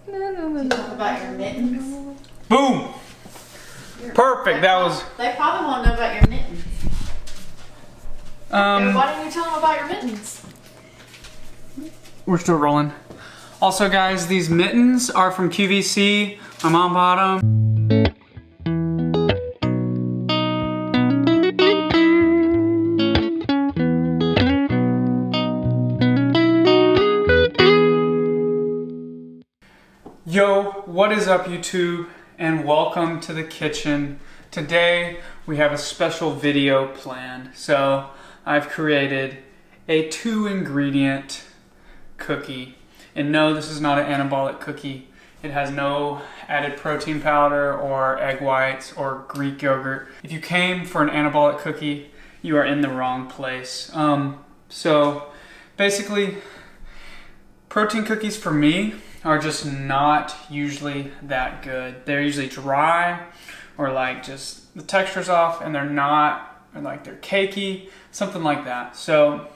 Talk about your mittens. Boom! Perfect. That was. They probably want to know about your mittens. Why didn't you tell them about your mittens? We're still rolling. Also, guys, these mittens are from QVC. My mom bought them. Yo, what is up, YouTube? And welcome to the kitchen. Today we have a special video planned. So I've created a 2-ingredient cookie. And no, this is not an anabolic cookie. It has no added protein powder or egg whites or Greek yogurt. If you came for an anabolic cookie, you are in the wrong place. So basically, protein cookies for me are just not usually that good. They're usually dry, or like just the texture's off, and they're not, or like they're cakey, something like that. So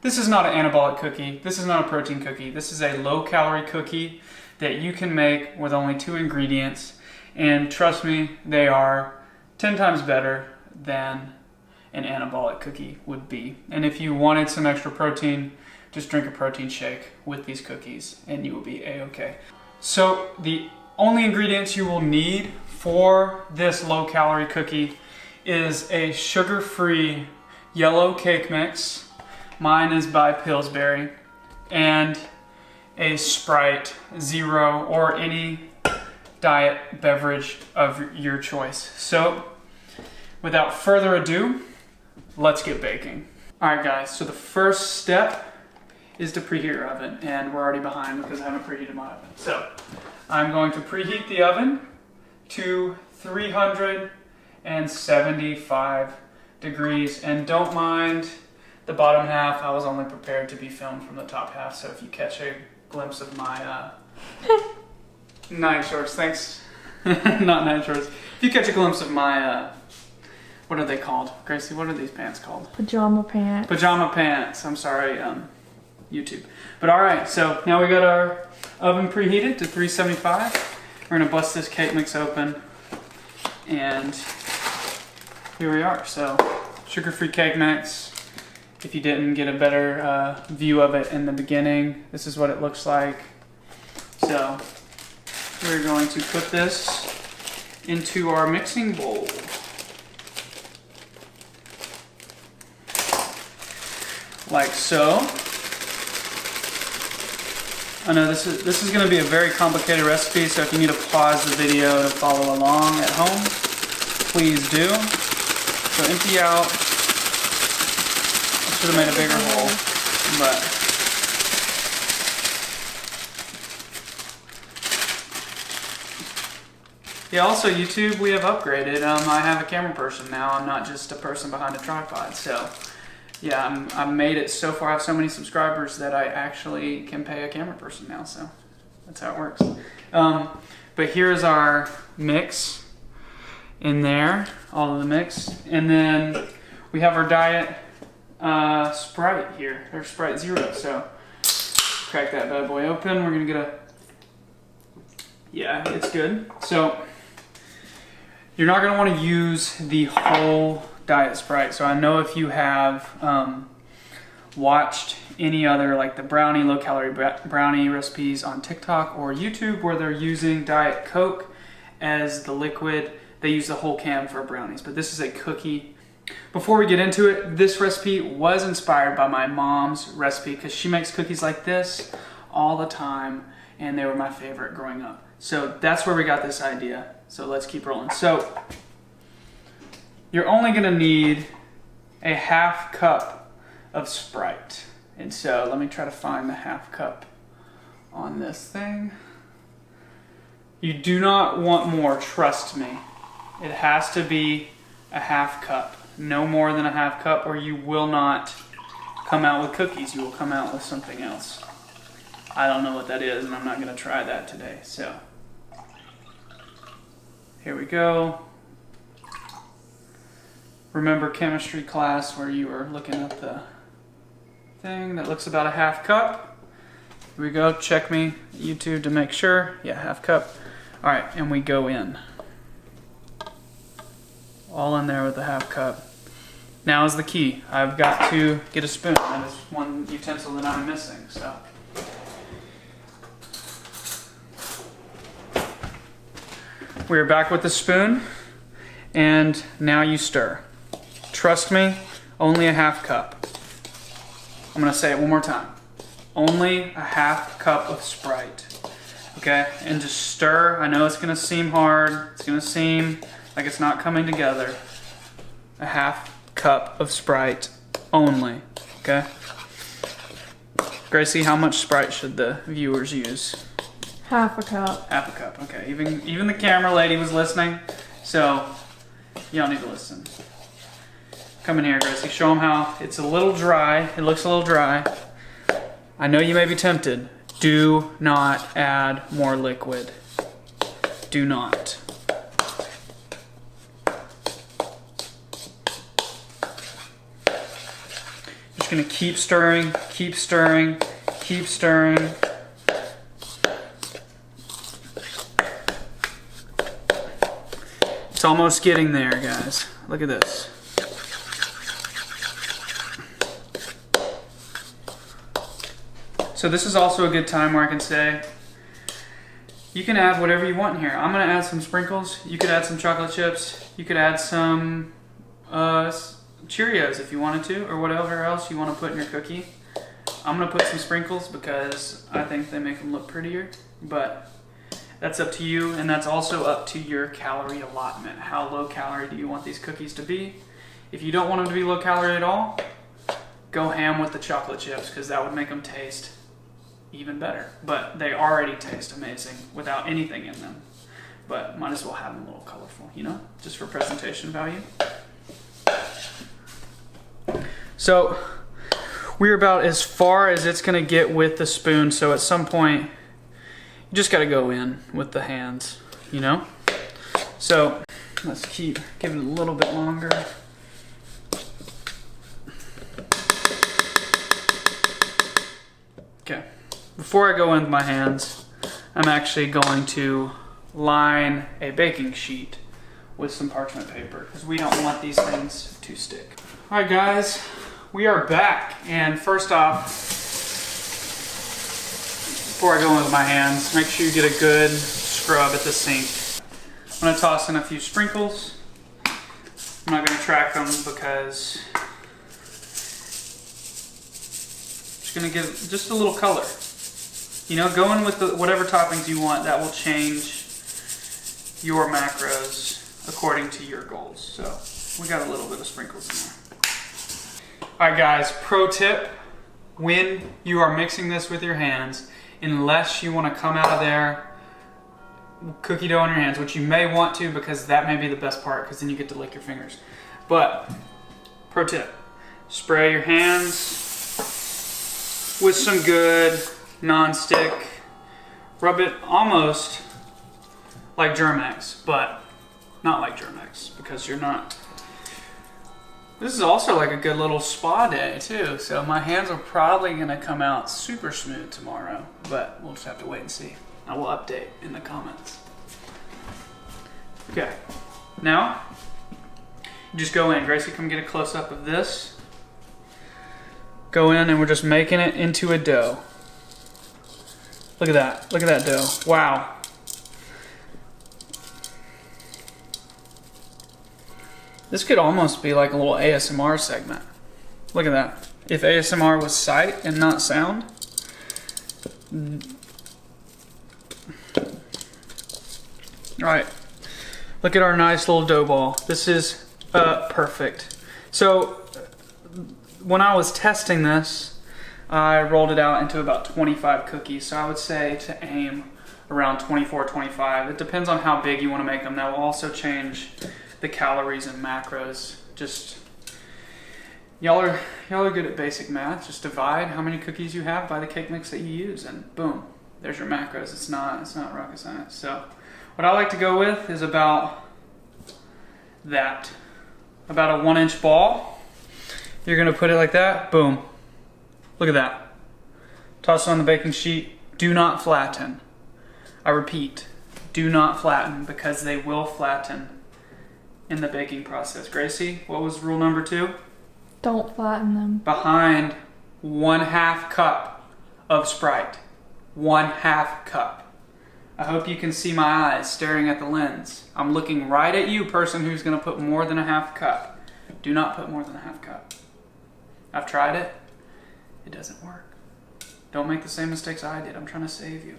this is not an anabolic cookie. This is not a protein cookie. This is a low-calorie cookie that you can make with only 2 ingredients. And trust me, they are 10 times better than an anabolic cookie would be. And if you wanted some extra protein, just drink a protein shake with these cookies and you will be a-okay. So the only ingredients you will need for this low-calorie cookie is a sugar-free yellow cake mix. Mine is by Pillsbury, and a Sprite Zero or any diet beverage of your choice. So without further ado, let's get baking. All right, guys, so the first step is to preheat your oven, and we're already behind because I haven't preheated my oven. So I'm going to preheat the oven to 375 degrees, and don't mind the bottom half. I was only prepared to be filmed from the top half, so if you catch a glimpse of my night shorts, thanks. Not night shorts. If you catch a glimpse of my what are they called? Gracie, what are these pants called? Pajama pants. Pajama pants. I'm sorry, YouTube. But all right, so now we got our oven preheated to 375. We're gonna bust this cake mix open, and here we are. So sugar-free cake mix. If you didn't get a better view of it in the beginning, this is what it looks like. So we're going to put this into our mixing bowl. Like so. I know this is going to be a very complicated recipe, so if you need to pause the video to follow along at home, please do. So empty out. I should have made a bigger hole, but yeah. Also, YouTube, we have upgraded. I have a camera person now. I'm not just a person behind a tripod. So yeah, I've made it so far. I have so many subscribers that I actually can pay a camera person now. So that's how it works. But here's our mix in there, all of the mix, and then we have our diet Sprite here, or Sprite Zero. So crack that bad boy open. We're gonna get yeah, it's good. So you're not gonna want to use the whole diet Sprite. So I know if you have watched any other, like the brownie, low-calorie brownie recipes on TikTok or YouTube where they're using Diet Coke as the liquid, they use the whole can for brownies. But this is a cookie. Before we get into it, this recipe was inspired by my mom's recipe because she makes cookies like this all the time, and they were my favorite growing up. So that's where we got this idea. So let's keep rolling. So you're only gonna need a ½ cup of Sprite. And so let me try to find the ½ cup on this thing. You do not want more, trust me. It has to be a ½ cup. No more than a ½ cup, or you will not come out with cookies. You will come out with something else. I don't know what that is, and I'm not gonna try that today. So here we go. Remember chemistry class where you were looking at the thing that looks about a ½ cup? Here we go. Check me, YouTube, to make sure. Yeah, half cup. All right, and we go in. All in there with the half cup. Now is the key. I've got to get a spoon. That is one utensil that I'm missing, so. We're back with the spoon, and now you stir. Trust me, only a half cup. I'm gonna say it one more time. Only a half cup of Sprite, okay? And just stir. I know it's gonna seem hard. It's gonna seem like it's not coming together. A half cup of Sprite only, okay? Gracie, how much Sprite should the viewers use? Half a cup. Half a cup, okay. Even the camera lady was listening, so y'all need to listen. Come in here, Gracie. Show them how it's a little dry. It looks a little dry. I know you may be tempted. Do not add more liquid. Do not. Just gonna keep stirring, keep stirring, keep stirring. It's almost getting there, guys. Look at this. So this is also a good time where I can say, you can add whatever you want in here. I'm gonna add some sprinkles. You could add some chocolate chips. You could add some Cheerios if you wanted to, or whatever else you want to put in your cookie. I'm gonna put some sprinkles because I think they make them look prettier, but that's up to you, and that's also up to your calorie allotment. How low calorie do you want these cookies to be? If you don't want them to be low calorie at all, go ham with the chocolate chips, because that would make them taste even better. But they already taste amazing without anything in them. But might as well have them a little colorful, you know, just for presentation value. So we're about as far as it's gonna get with the spoon, so at some point, you just gotta go in with the hands, you know? So let's keep giving it a little bit longer. Okay, before I go in with my hands, I'm actually going to line a baking sheet with some parchment paper because we don't want these things to stick. All right, guys, we are back. And first off, before I go in with my hands, make sure you get a good scrub at the sink. I'm gonna toss in a few sprinkles. I'm not gonna track them because I'm just gonna give just a little color. You know, go in with whatever toppings you want. That will change your macros according to your goals. So we got a little bit of sprinkles in there. All right, guys, pro tip, when you are mixing this with your hands, unless you want to come out of there cookie dough on your hands, which you may want to because that may be the best part because then you get to lick your fingers. But pro tip, spray your hands with some good non-stick. Rub it almost like Germ-X, but not like Germ-X because you're not. This is also like a good little spa day too, so my hands are probably gonna come out super smooth tomorrow, but we'll just have to wait and see. I will update in the comments. Okay, now you just go in. Gracie, come get a close-up of this. Go in and we're just making it into a dough. Look at that, look at that dough, wow. This could almost be like a little ASMR segment. Look at that. If ASMR was sight and not sound. All right, look at our nice little dough ball. This is perfect. So when I was testing this, I rolled it out into about 25 cookies. So I would say to aim around 24, 25. It depends on how big you want to make them. That will also change the calories and macros. Just y'all are good at basic math. Just divide how many cookies you have by the cake mix that you use, and boom, there's your macros. It's not rocket science. So what I like to go with is about that, about a 1-inch ball. You're gonna put it like that. Boom. Look at that. Toss it on the baking sheet. Do not flatten. I repeat, do not flatten because they will flatten in the baking process. Gracie, what was rule number 2? Don't flatten them. Behind 1/2 cup of Sprite. 1/2 cup. I hope you can see my eyes staring at the lens. I'm looking right at you, person who's going to put more than 1/2 cup. Do not put more than 1/2 cup. I've tried it. It doesn't work. Don't make the same mistakes I did. I'm trying to save you.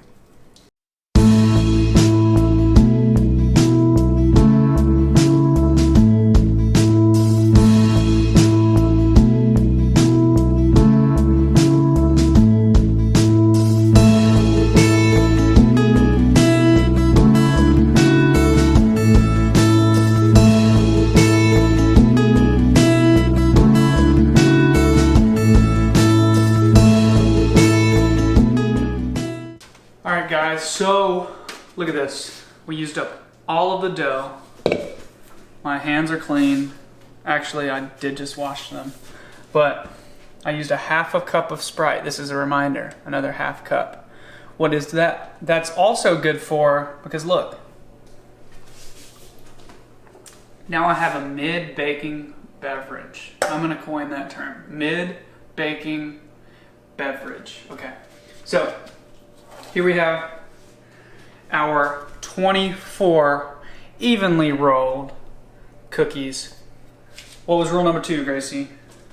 Alright guys, so look at this. We used up all of the dough. My hands are clean. Actually, I did just wash them. But I used 1/2 cup of Sprite. This is a reminder, another 1/2 cup. What is that? That's also good for, because look. Now I have a mid-baking beverage. I'm gonna coin that term. Mid-baking beverage. Okay, so here we have our 24 evenly rolled cookies. What was rule number 2, Gracie?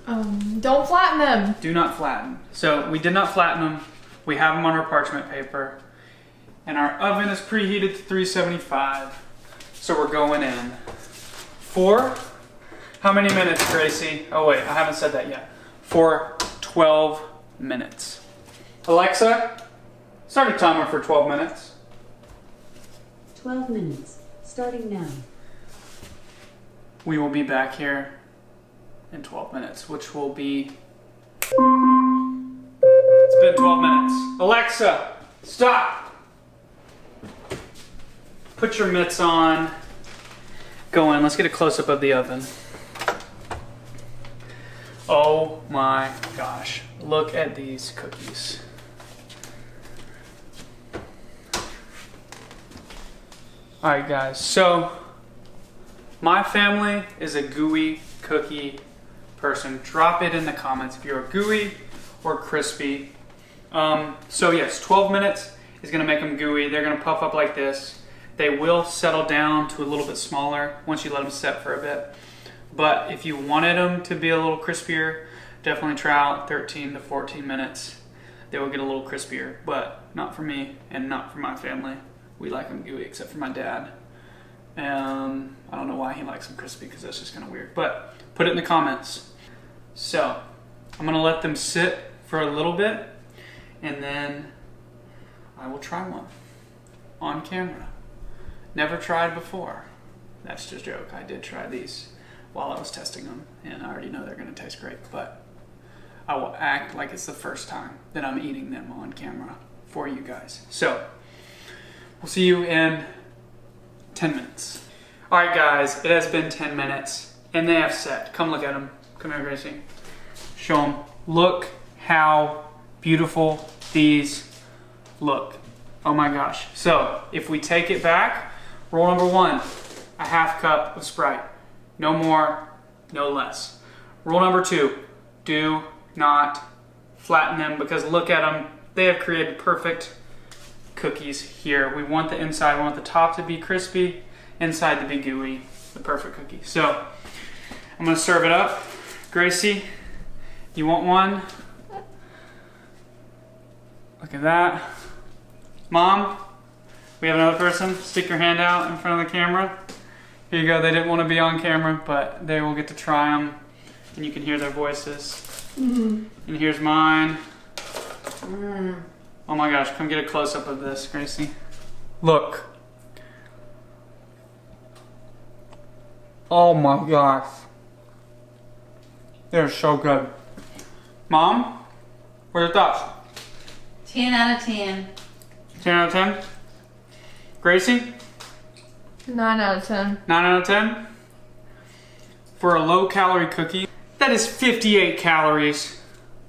Don't flatten them. Do not flatten. So we did not flatten them. We have them on our parchment paper. And our oven is preheated to 375. So we're going in for how many minutes, Gracie? Oh wait, I haven't said that yet. For 12 minutes. Alexa, start a timer for 12 minutes. 12 minutes, starting now. We will be back here in 12 minutes, which will be... It's been 12 minutes. Alexa, stop! Put your mitts on. Go in, let's get a close-up of the oven. Oh my gosh, look at these cookies. Alright guys, so my family is a gooey cookie person. Drop it in the comments if you're a gooey or crispy. So yes, 12 minutes is going to make them gooey. They're going to puff up like this. They will settle down to a little bit smaller once you let them set for a bit. But if you wanted them to be a little crispier, definitely try out 13 to 14 minutes. They will get a little crispier, but not for me and not for my family. We like them gooey, except for my dad. I don't know why he likes them crispy, because that's just kind of weird. But put it in the comments. So I'm gonna let them sit for a little bit, and then I will try one on camera. Never tried before. That's just a joke. I did try these while I was testing them, and I already know they're gonna taste great, but I will act like it's the first time that I'm eating them on camera for you guys. So we'll see you in 10 minutes. All right, guys, it has been 10 minutes and they have set. Come look at them. Come here, Gracie. Show them. Look how beautiful these look. Oh my gosh. So if we take it back, rule number 1, 1/2 cup of Sprite. No more, no less. Rule number 2, do not flatten them, because look at them. They have created perfect cookies here. We want the inside, we want the top to be crispy, inside to be gooey, the perfect cookie. So I'm gonna serve it up. Gracie, you want one? Look at that. Mom, we have another person. Stick your hand out in front of the camera. Here you go. They didn't want to be on camera, but they will get to try them, and you can hear their voices. And here's mine. Oh my gosh, come get a close-up of this, Gracie. Look. Oh my gosh. They're so good. Mom, what are your thoughts? 10 out of 10. 10 out of 10? Gracie? 9 out of 10. 9 out of 10? For a low-calorie cookie, that is 58 calories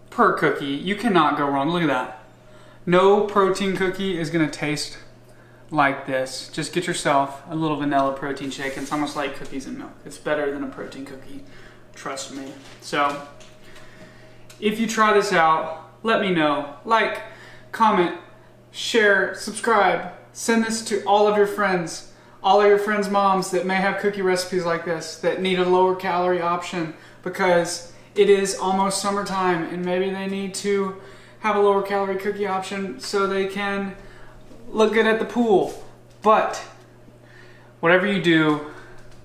per cookie. You cannot go wrong. Look at that. No protein cookie is gonna taste like this. Just get yourself a little vanilla protein shake. It's almost like cookies and milk. It's better than a protein cookie, trust me. So, if you try this out, let me know. Like, comment, share, subscribe. Send this to all of your friends moms that may have cookie recipes like this, that need a lower calorie option, because it is almost summertime and maybe they need to have a lower calorie cookie option so they can look good at the pool. But whatever you do,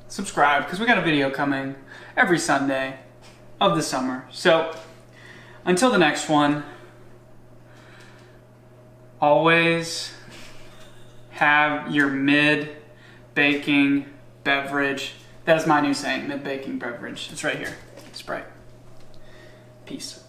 subscribe, because we got a video coming every Sunday of the summer. So until the next one, always have your mid-baking beverage. That is my new saying, mid-baking beverage. It's right here. Sprite. Peace.